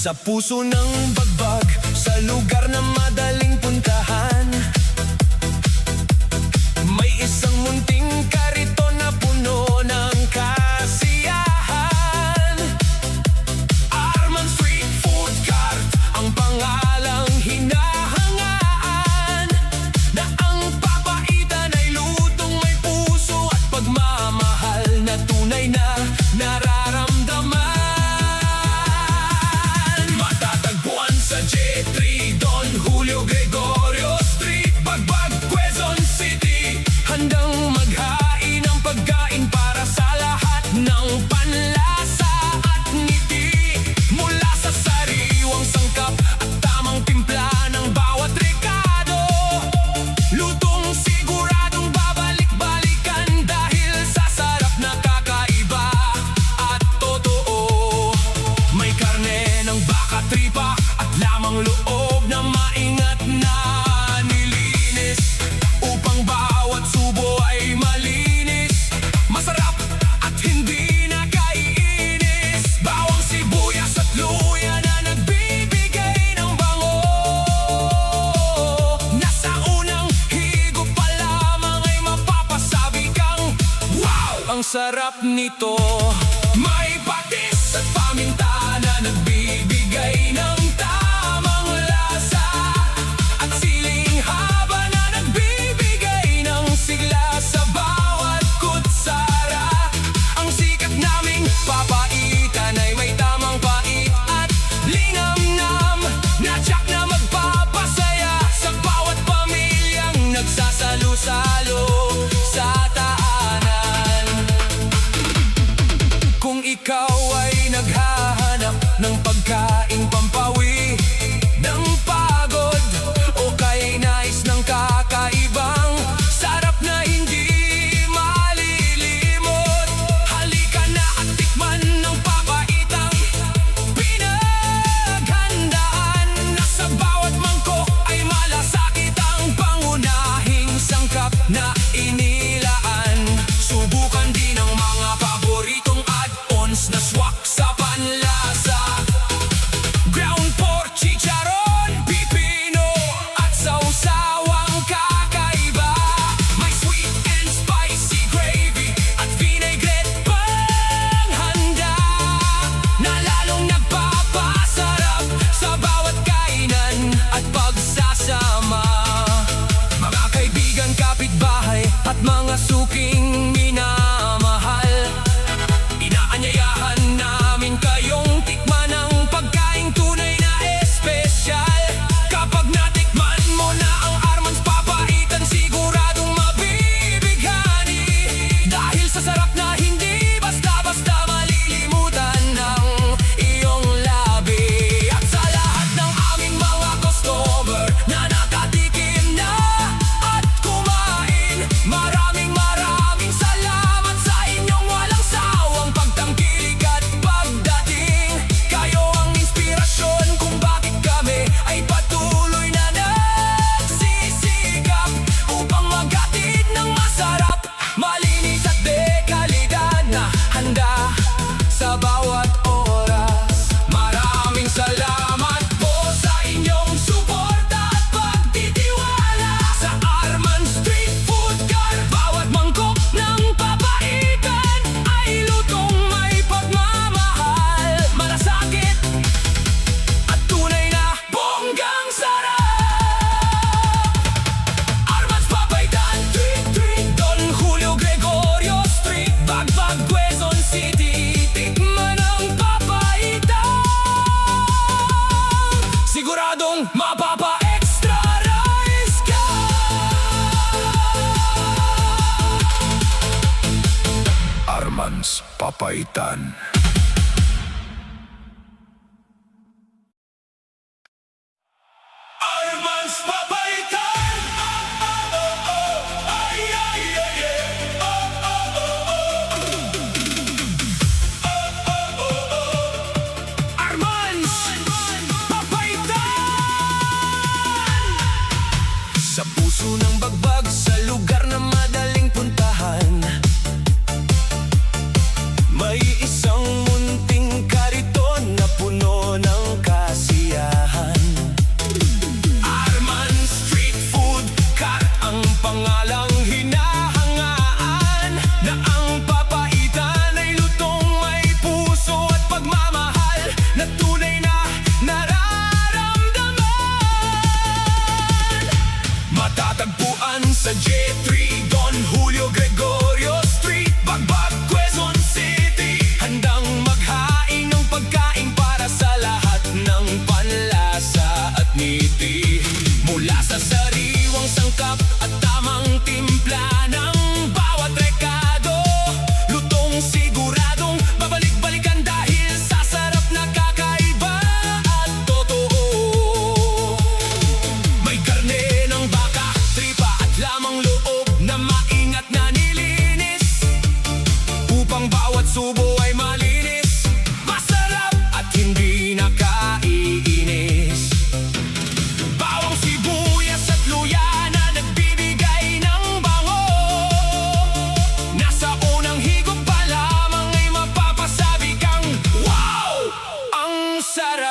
Sa puso ng bagbag, sa lugar na madaling puntahan, may isang munting kariton na puno ng kasiyahan. Arman Street Food Cart ang pangalang hinahangaan, na ang papaitan ay lutong may puso at pagmamahal na tunay na nararamdaman. Matatagpuan sa J3 Don Julio Gregorio Street, Bagbag, Quezon City. Handang maghain ng pagkain para sa lahat ng panlasa at ngiti, mula sa sariwang sangkap at tamang timpla ng bawat rekado. Lutong siguradong babalik-balikan dahil sa sarap na kakaiba at totoo. May karne ng baka, tripa at lamang loob na maingat na nilinis, upang bawat subo ay malinis, masarap at hindi na kaiinis. Bawang sibuyas at luya na nagbibigay ng bango, nasa unang higop pa lamang ay mapapasabi kang, wow! Ang sarap nito. May patis at paminta na nagbibigay ng tamang lasa, at siling haba na nagbibigay ng sigla sa bawat kutsara. Ang sikat naming papaitan ay may tamang pait at linamnam, na tiyak na magpapasaya sa bawat pamilyang nagsasalo-salo sa tahanan. Kung ikaw ay naghahanap ng pagkaing pampawi ng pagod, o kaya'y nais ng kakaibang sarap na hindi malilimot, halika na at tikman ng papaitang pinaghandaan, na sa bawat mangkok ay malasakit ang pangunahing sangkap na inilaan. Subukan din ang mga paboritong add-ons na swak sa panlasa: ground pork, chicharon, pipino at sausawang kakaiba. May sweet and spicy gravy at vinaigrette pang handa, na lalong nagpapasarap sa bawat kainan at pagsasama. Mga kaibigan, kapitbahay at mga suking minamahal, inaanyayahan namin kayong tikman ang pagkaing tunay na espesyal. Kapag natikman mo na ang Arman's Papaitan, siguradong mabibighani, dahil sa sarap na hindi basta-basta malilimutan ng iyong labi. At sa lahat ng aming mga customer na nakatikim na at kumain, maraming salamat sa inyong walang sawang pagtangkilik at pagdating. Kayo ang inspirasyon kung bakit kami ay patuloy na nagsisikap upang maghatid ng masarap, malinis at dekalidad na handa sa bawat oras. Maraming salamat po sa inyong suporta at pagtitiwala sa Arman Street Food Cart. Bawat mangkok ng papaitan ay lutong may pagmamahal, malasakit at tunay na bonggang sarap. Arman's Papaitan, Street Don Julio Gregorio Street, Bagbag, Quezon City. Tikman ang papaitan, siguradong mapapa-extra rice ka. Arman's Papaitan. Arman's Papaitan. Ay, ay, ay, ay. Arman's Papaitan. Sa puso ng bagbag, sa lugar na madaling puntahan, may isang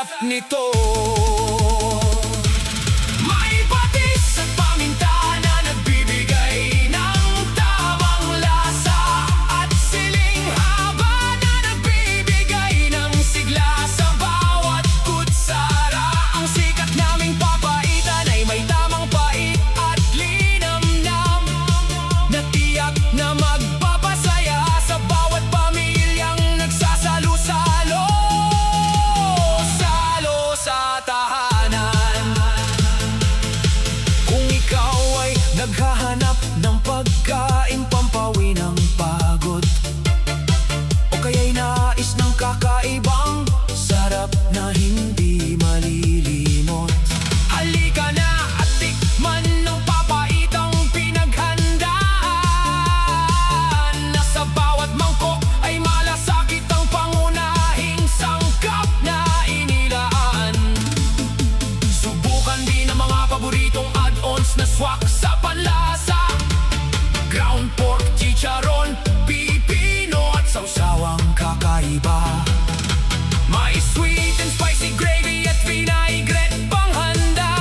sarap nito. May patis at paminta na nagbibigay ng tamang lasa, at siling haba na nagbibigay ng sigla sa bawat kutsara. Ang sikat naming papaitan ay may tamang pait at linamnam na tiyak na magpapasaya sa bawat pamilyang nagsasalo-salo. Salo sa tahanan. Kung ikaw ay naghahanap ng pagkain pampawi ng pagod, o kaya'y nais ng kakaibang sarap na hindi malilimot, halika na at tikman ng papaitang pinaghandaan, na sa bawat mangkok ay malasakit ang pangunahing sangkap na inilaan. Subukan din ang mga paboritong add-ons na swak sa panlasa: ground pork, chicharon, pipino at sausawang kakaiba. May sweet and spicy gravy at vinaigrette panghanda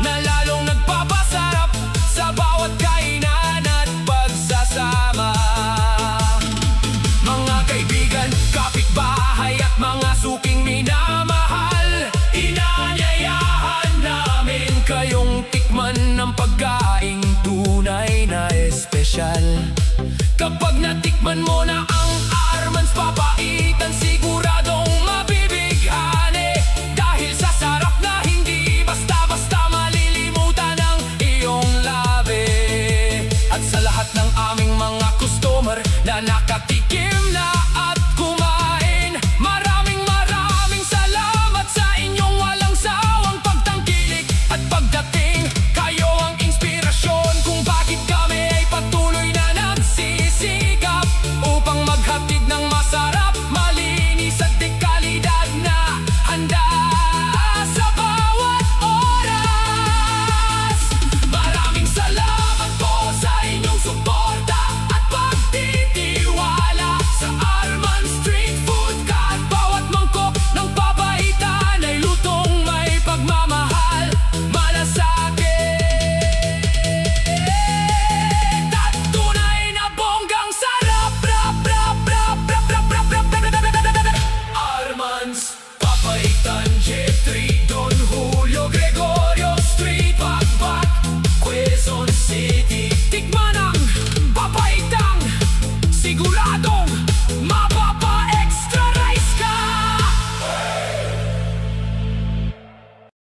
na lalong nagpapasarap sa bawat kainan at pagsasama. Mga kaibigan, kapitbahay at mga suking minamahal, inanyayahan namin kayong tikman ng pagkaing tunay na espesyal. Kapag natikman mo